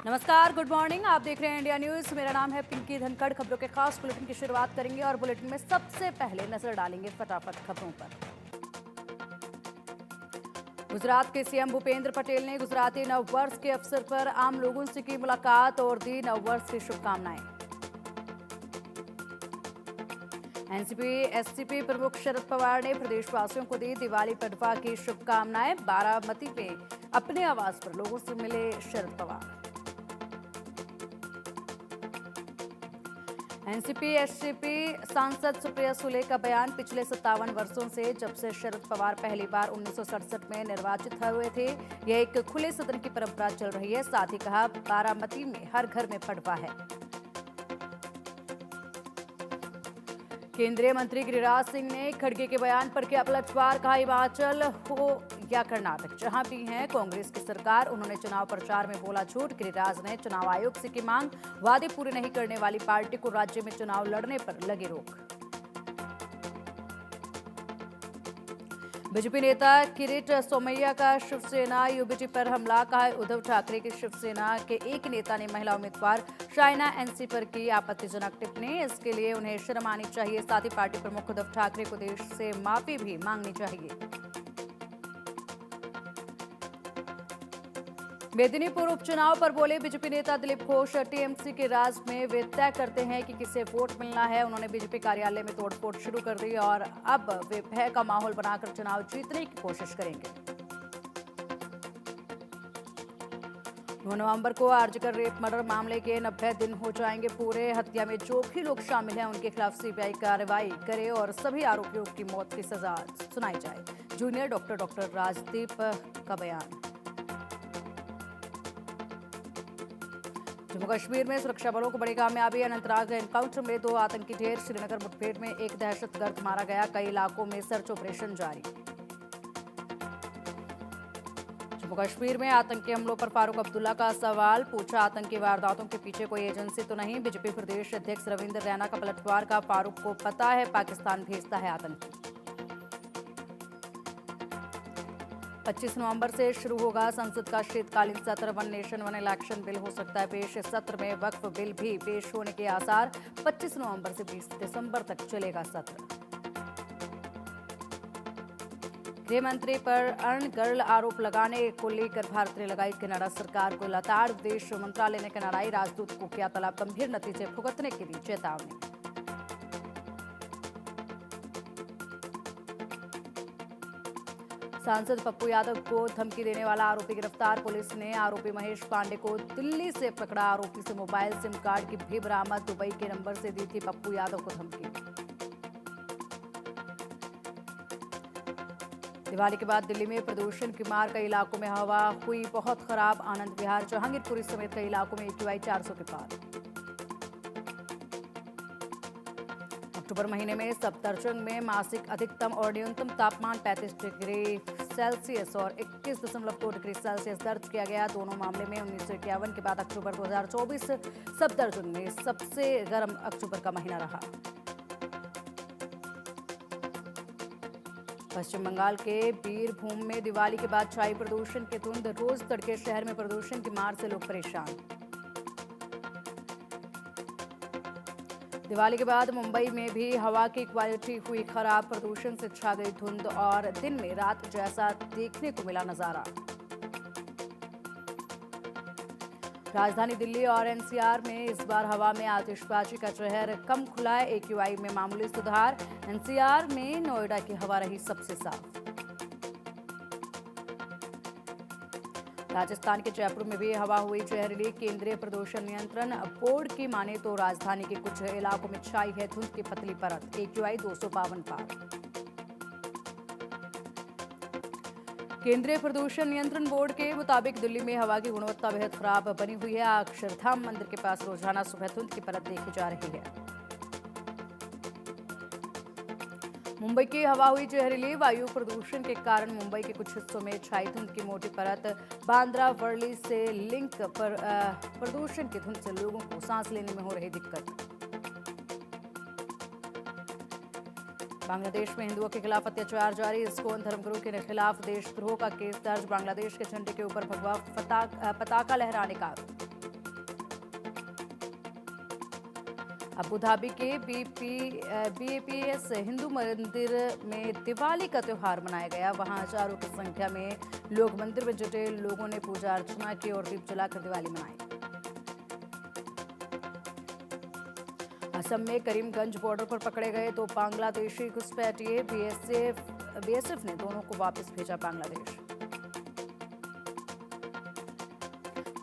नमस्कार, good morning. आप देख रहे हैं इंडिया न्यूज। मेरा नाम है पिंकी धनखड़। खबरों के खास बुलेटिन की शुरुआत करेंगे और बुलेटिन में सबसे पहले नजर डालेंगे फटाफट खबरों पर। गुजरात के सीएम भूपेंद्र पटेल ने गुजराती नववर्ष के अवसर पर आम लोगों से की मुलाकात और दी नववर्ष की शुभकामनाएं। एनसीपी एससीपी प्रमुख शरद पवार ने प्रदेशवासियों को दी दिवाली पटवा की शुभकामनाएं। बारामती में अपने आवास पर लोगों से मिले शरद पवार। एनसीपी एससीपी सांसद सुप्रिया सुले का बयान। पिछले 57 वर्षों से जब से शरद पवार पहली बार 1967 में निर्वाचित हुए थे, यह एक खुले सदन की परंपरा चल रही है। साथ ही कहा, बारामती में हर घर में पटवा है। केंद्रीय मंत्री गिरिराज सिंह ने खड़गे के बयान पर किया पलटवार। कहा, हिमाचल हो या कर्नाटक, जहां भी है कांग्रेस की सरकार। उन्होंने चुनाव प्रचार में बोला झूठ। गिरिराज ने चुनाव आयोग से की मांग। वादे पूरे नहीं करने वाली पार्टी को राज्य में चुनाव लड़ने पर लगी रोक। बीजेपी नेता किरीट सोमैया का शिवसेना यूबीटी पर हमला। कहा, उद्धव ठाकरे की शिवसेना के एक नेता ने महिला उम्मीदवार शाइना एनसी पर की आपत्तिजनक टिप्पणी। इसके लिए उन्हें शर्म आनी चाहिए। साथ ही पार्टी प्रमुख उद्धव ठाकरे को देश से माफी भी मांगनी चाहिए। मेदिनीपुर उपचुनाव पर बोले बीजेपी नेता दिलीप घोष। टीएमसी के राज में वे तय करते हैं कि किसे वोट मिलना है। उन्होंने बीजेपी कार्यालय में तोड़फोड़ शुरू कर दी और अब वे भय का माहौल बनाकर चुनाव जीतने की कोशिश करेंगे। 9 नवंबर को आरजीकर रेप मर्डर मामले के 90 दिन हो जाएंगे पूरे। हत्या में जो भी लोग शामिल हैं उनके खिलाफ सीबीआई कार्रवाई करे और सभी आरोपियों की मौत की सजा सुनाई जाए। जूनियर डॉक्टर राजदीप का बयान। जम्मू कश्मीर में सुरक्षा बलों को बड़ी कामयाबी। अनंतनाग एनकाउंटर में 2 आतंकी ढेर। श्रीनगर मुठभेड़ में एक दहशतगर्द मारा गया। कई इलाकों में सर्च ऑपरेशन जारी। जम्मू कश्मीर में आतंकी हमलों पर फारूक अब्दुल्ला का सवाल। पूछा, आतंकी वारदातों के पीछे कोई एजेंसी तो नहीं। बीजेपी प्रदेश अध्यक्ष रविंद्र रैना का पलटवार। का फारूक को पता है पाकिस्तान भेजता है आतंकी। 25 नवंबर से शुरू होगा संसद का शीतकालीन सत्र। One nation one election bill हो सकता है पेश। इस सत्र में वक्फ बिल भी पेश होने के आसार। 25 नवंबर से 20 दिसंबर तक चलेगा सत्र। गृह मंत्री पर अनर्गल आरोप लगाने को लेकर भारत ने लगाई कनाडा सरकार को लताड़। विदेश मंत्रालय ने कनाडाई राजदूत को किया तलब। गंभीर नतीजे भुगतने के लिए चेतावनी। सांसद पप्पू यादव को धमकी देने वाला आरोपी गिरफ्तार। पुलिस ने आरोपी महेश पांडे को दिल्ली से पकड़ा। आरोपी से मोबाइल सिम कार्ड की भी बरामद। दुबई के नंबर से दी थी पप्पू यादव को धमकी। दिवाली के बाद दिल्ली में प्रदूषण की मार। कई इलाकों में हवा हुई बहुत खराब। आनंद विहार, जहांगीरपुरी समेत कई इलाकों में AQI 400 के पार। अक्टूबर महीने में सफदरजंग में मासिक अधिकतम और न्यूनतम तापमान 35 डिग्री सेल्सियस और 21.2 डिग्री सेल्सियस दर्ज किया गया। दोनों मामले में 1951 के बाद अक्टूबर 2024 सफदरजंग में सबसे गर्म अक्टूबर का महीना रहा। पश्चिम बंगाल के बीरभूम में दिवाली के बाद छाई प्रदूषण की धुंध। रोज तड़के शहर में प्रदूषण की मार से लोग परेशान। दिवाली के बाद मुंबई में भी हवा की क्वालिटी हुई खराब। प्रदूषण से छा गई धुंध और दिन में रात जैसा देखने को मिला नजारा। राजधानी दिल्ली और एनसीआर में इस बार हवा में आतिशबाजी का जहर कम खुला है। AQI में मामूली सुधार। एनसीआर में नोएडा की हवा रही सबसे साफ। राजस्थान के जयपुर में भी हवा हुई जहरीली। केंद्रीय प्रदूषण नियंत्रण बोर्ड की माने तो राजधानी के कुछ इलाकों में छाई है धुंध की पतली परत। AQI 252 पार। केंद्रीय प्रदूषण नियंत्रण बोर्ड के मुताबिक दिल्ली में हवा की गुणवत्ता बेहद खराब बनी हुई है। अक्षरधाम मंदिर के पास रोजाना सुबह धुंध की परत देखी जा रही है। मुंबई की हवा हुई जहरीली। वायु प्रदूषण के कारण मुंबई के कुछ हिस्सों में छाई धुंध की मोटी परत। बांद्रा वर्ली से लिंक पर प्रदूषण की धुंध से लोगों को सांस लेने में हो रही दिक्कत। बांग्लादेश में हिंदुओं के खिलाफ अत्याचार जारी। इस्कॉन धर्मगुरु के खिलाफ देशद्रोह का केस दर्ज। बांग्लादेश के झंडे के ऊपर भगवा पताका लहराने का आरोप। अबू धाबी के बीएपीएस हिंदू मंदिर में दिवाली का त्योहार मनाया गया। वहां हजारों की संख्या में लोग मंदिर में जुटे। लोगों ने पूजा अर्चना की और दीप जलाकर दिवाली मनाई। असम में करीमगंज बॉर्डर पर पकड़े गए 2 बांग्लादेशी घुसपैठिए। बीएसएफ ने दोनों को वापस भेजा बांग्लादेश।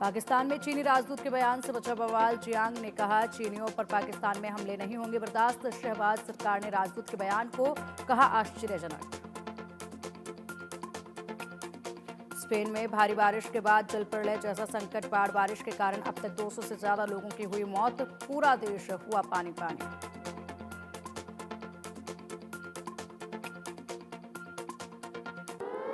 पाकिस्तान में चीनी राजदूत के बयान से बचा बवाल। जियांग ने कहा, चीनियों पर पाकिस्तान में हमले नहीं होंगे बर्दाश्त। शहबाज सरकार ने राजदूत के बयान को कहा आश्चर्यजनक। स्पेन में भारी बारिश के बाद जल प्रलय जैसा संकट। बाढ़ बारिश के कारण अब तक 200 से ज्यादा लोगों की हुई मौत। पूरा देश हुआ पानी पानी।